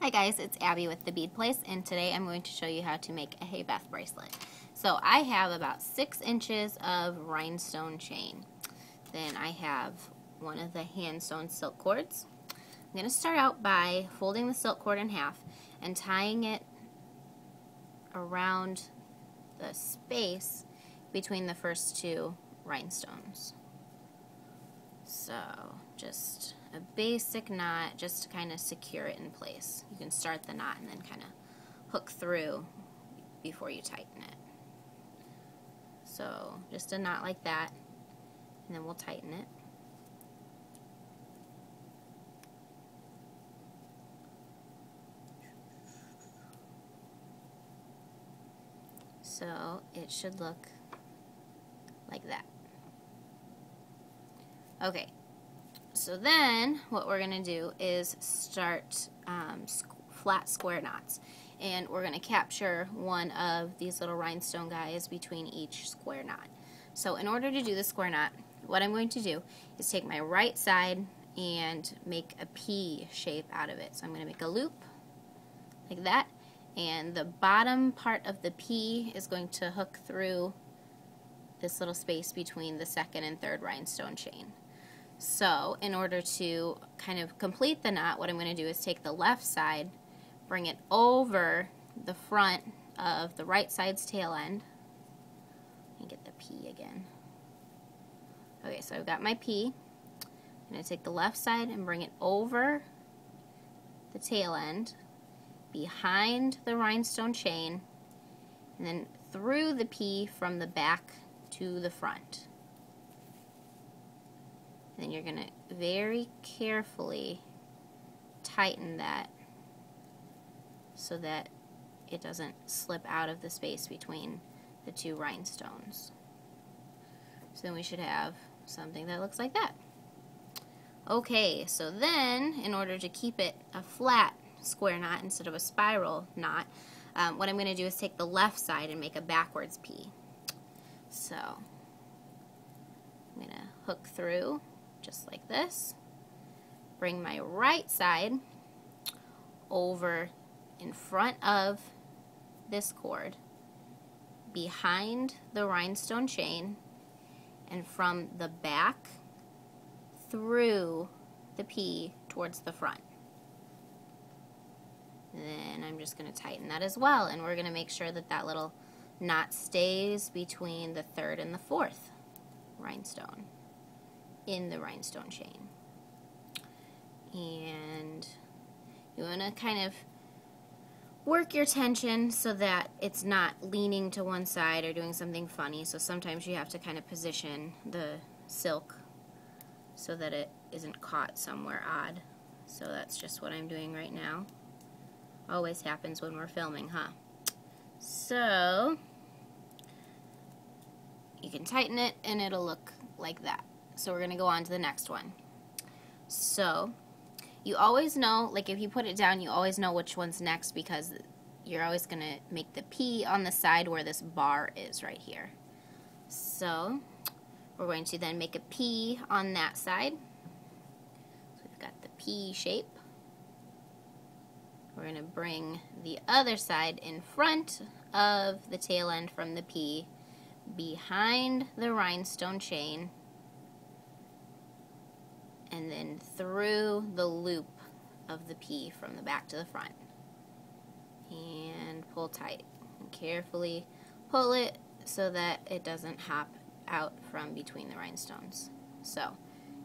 Hi guys, it's Abby with the Bead Place, and today I'm going to show you how to make a Hey Beth bracelet. So I have about 6 inches of rhinestone chain. Then I have one of the hand sewn silk cords. I'm going to start out by folding the silk cord in half and tying it around the space between the first 2 rhinestones. So just a basic knot just to kind of secure it in place. You can start the knot and then kind of hook through before you tighten it. So just a knot like that, and then we'll tighten it. So it should look like that. Okay, so then what we're going to do is start flat square knots. And we're going to capture one of these little rhinestone guys between each square knot. So in order to do the square knot, what I'm going to do is take my right side and make a P shape out of it. So I'm going to make a loop like that. And the bottom part of the P is going to hook through this little space between the second and third rhinestone chain. So in order to kind of complete the knot, what I'm going to do is take the left side, bring it over the front of the right side's tail end. Let me get the P again. Okay, so I've got my P. I'm going to take the left side and bring it over the tail end, behind the rhinestone chain, and then through the P from the back to the front. Then you're going to very carefully tighten that so that it doesn't slip out of the space between the 2 rhinestones. So then we should have something that looks like that. Okay, so then in order to keep it a flat square knot instead of a spiral knot, what I'm going to do is take the left side and make a backwards P. So I'm going to hook through just like this, bring my right side over in front of this cord, behind the rhinestone chain, and from the back through the P towards the front. Then I'm just going to tighten that as well, and we're going to make sure that that little knot stays between the third and the fourth rhinestone in the rhinestone chain. And you want to kind of work your tension so that it's not leaning to one side or doing something funny. So sometimes you have to kind of position the silk so that it isn't caught somewhere odd. So that's just what I'm doing right now. Always happens when we're filming, huh? So you can tighten it and it'll look like that. So we're going to go on to the next one. So you always know, like if you put it down, you always know which one's next because you're always going to make the P on the side where this bar is right here. So we're going to then make a P on that side. So we've got the P shape. We're going to bring the other side in front of the tail end from the P, behind the rhinestone chain, and then through the loop of the P from the back to the front. And pull tight. And carefully pull it so that it doesn't hop out from between the rhinestones. So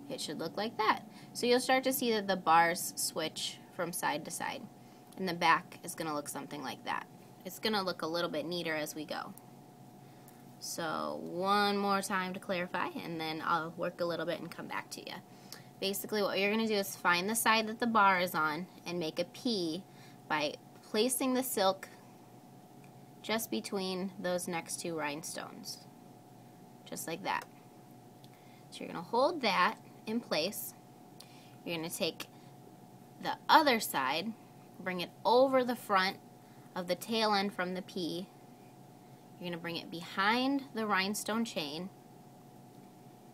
it should look like that. So you'll start to see that the bars switch from side to side. And the back is going to look something like that. It's going to look a little bit neater as we go. So one more time to clarify, and then I'll work a little bit and come back to you. Basically what you're going to do is find the side that the bar is on and make a P by placing the silk just between those next 2 rhinestones. Just like that. So you're going to hold that in place. You're going to take the other side, bring it over the front of the tail end from the P. You're going to bring it behind the rhinestone chain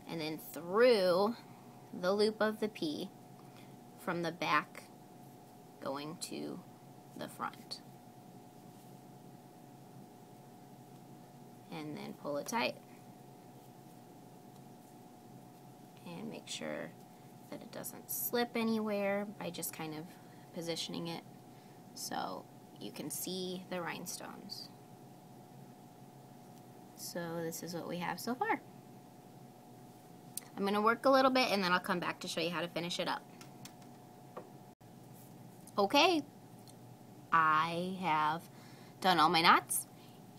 and then through the loop of the P from the back going to the front. And then pull it tight. And make sure that it doesn't slip anywhere by just kind of positioning it so you can see the rhinestones. So this is what we have so far. I'm going to work a little bit and then I'll come back to show you how to finish it up. Okay, I have done all my knots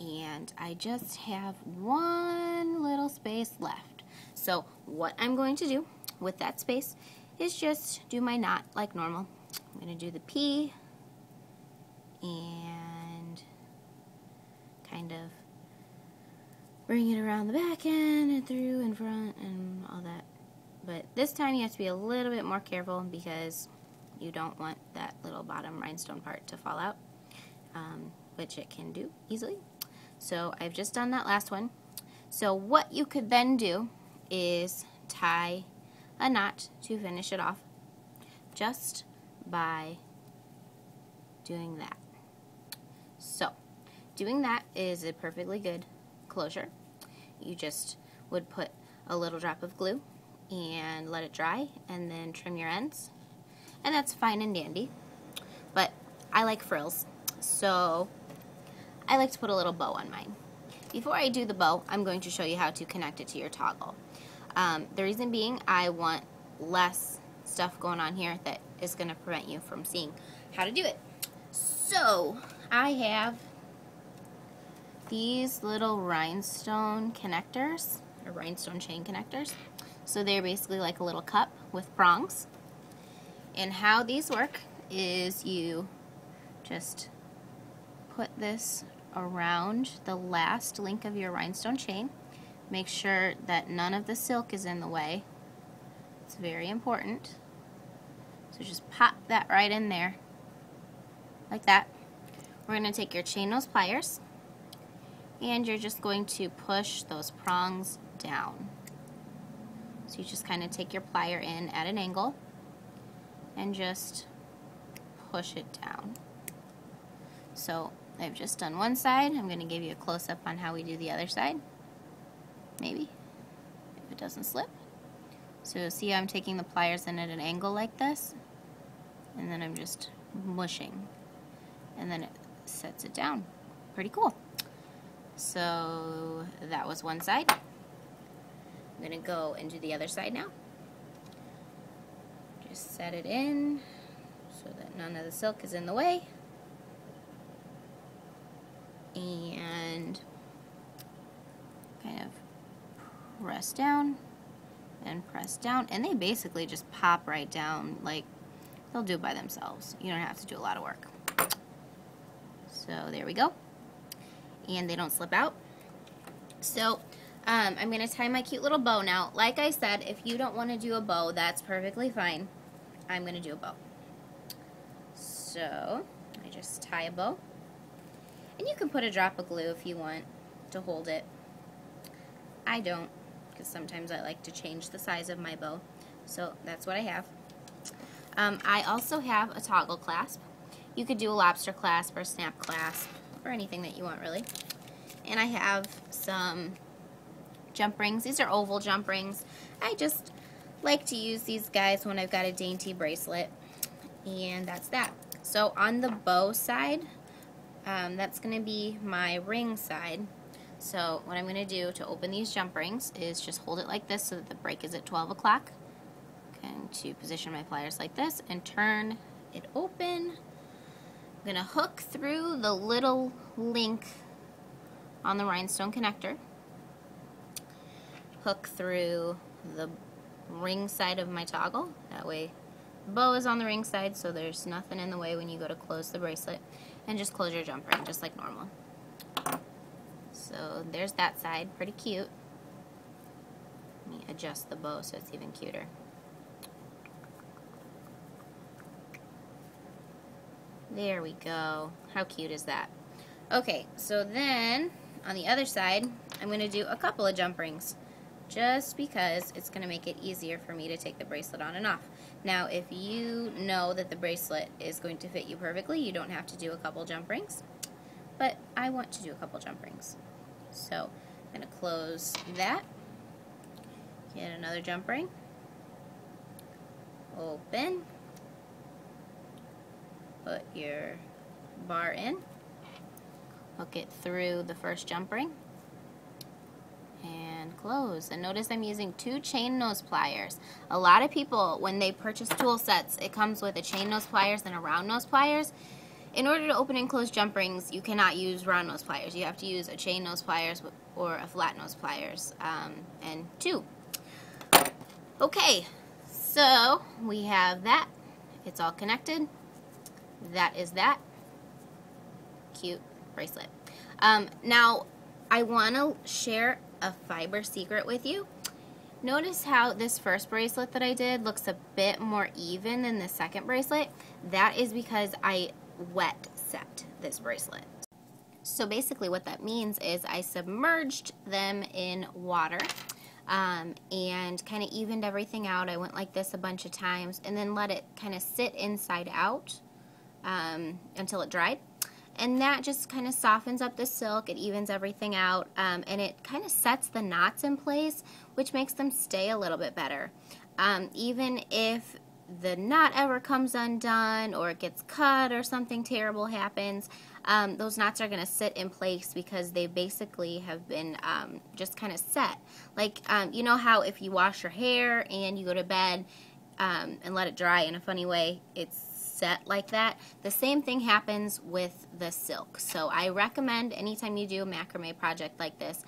and I just have one little space left. So what I'm going to do with that space is just do my knot like normal. I'm going to do the P and kind of bring it around the back end and through in front and all that. But this time you have to be a little bit more careful because you don't want that little bottom rhinestone part to fall out, which it can do easily. So I've just done that last one. So what you could then do is tie a knot to finish it off just by doing that. So doing that is a perfectly good closure. You just would put a little drop of glue and let it dry and then trim your ends, and that's fine and dandy. But I like frills, so I like to put a little bow on mine. Before I do the bow, I'm going to show you how to connect it to your toggle. The reason being, I want less stuff going on here that is going to prevent you from seeing how to do it. So I have these little rhinestone connectors, or rhinestone chain connectors. So they're basically like a little cup with prongs. And how these work is you just put this around the last link of your rhinestone chain. Make sure that none of the silk is in the way. It's very important. So just pop that right in there, like that. We're going to take your chain nose pliers, and you're just going to push those prongs down. So you just kind of take your plier in at an angle and just push it down. So I've just done one side. I'm going to give you a close-up on how we do the other side. Maybe, if it doesn't slip. So see how I'm taking the pliers in at an angle like this, and then I'm just mushing, and then it sets it down. Pretty cool. So that was one side. I'm going to go and do the other side now. Just set it in so that none of the silk is in the way. And kind of press down and press down. And they basically just pop right down, like they'll do it by themselves. You don't have to do a lot of work. So there we go. And they don't slip out. So I'm going to tie my cute little bow now. Like I said, if you don't want to do a bow, that's perfectly fine. I'm going to do a bow. So I just tie a bow. And you can put a drop of glue if you want to hold it. I don't, because sometimes I like to change the size of my bow. So that's what I have. I also have a toggle clasp. You could do a lobster clasp or a snap clasp or anything that you want, really. And I have some jump rings. These are oval jump rings. I just like to use these guys when I've got a dainty bracelet. And that's that. So on the bow side, that's going to be my ring side. So what I'm going to do to open these jump rings is just hold it like this so that the break is at 12 o'clock. Going to position my pliers like this and turn it open. I'm going to hook through the little link on the rhinestone connector. Hook through the ring side of my toggle. That way the bow is on the ring side, so there's nothing in the way when you go to close the bracelet. And just close your jump ring, just like normal. So there's that side, pretty cute. Let me adjust the bow so it's even cuter. There we go. How cute is that? Okay, so then on the other side, I'm going to do a couple of jump rings, just because it's going to make it easier for me to take the bracelet on and off. Now, if you know that the bracelet is going to fit you perfectly, you don't have to do a couple jump rings, but I want to do a couple jump rings. So I'm going to close that, get another jump ring, open, put your bar in, hook it through the first jump ring, and close. And notice I'm using 2 chain nose pliers. A lot of people, when they purchase tool sets, it comes with a chain nose pliers and a round nose pliers. In order to open and close jump rings, you cannot use round nose pliers. You have to use a chain nose pliers or a flat nose pliers, and 2. Okay, so we have that. It's all connected. That is that. Cute bracelet. Now, I want to share a fiber secret with you. Notice how this first bracelet that I did looks a bit more even than the second bracelet. That is because I wet set this bracelet. So basically what that means is I submerged them in water and kind of evened everything out. I went like this a bunch of times and then let it kind of sit inside out until it dried. And that just kind of softens up the silk, it evens everything out, and it kind of sets the knots in place, which makes them stay a little bit better. Even if the knot ever comes undone or it gets cut or something terrible happens, those knots are going to sit in place because they basically have been just kind of set. Like, you know how if you wash your hair and you go to bed and let it dry in a funny way, it's set like that? The same thing happens with the silk. So I recommend anytime you do a macrame project like this,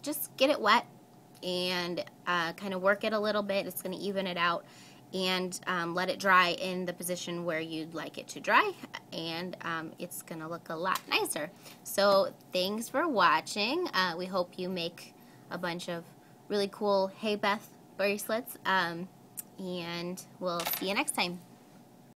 just get it wet and kind of work it a little bit. It's going to even it out, and let it dry in the position where you'd like it to dry, and it's going to look a lot nicer. So thanks for watching. We hope you make a bunch of really cool Hey Beth bracelets, and we'll see you next time.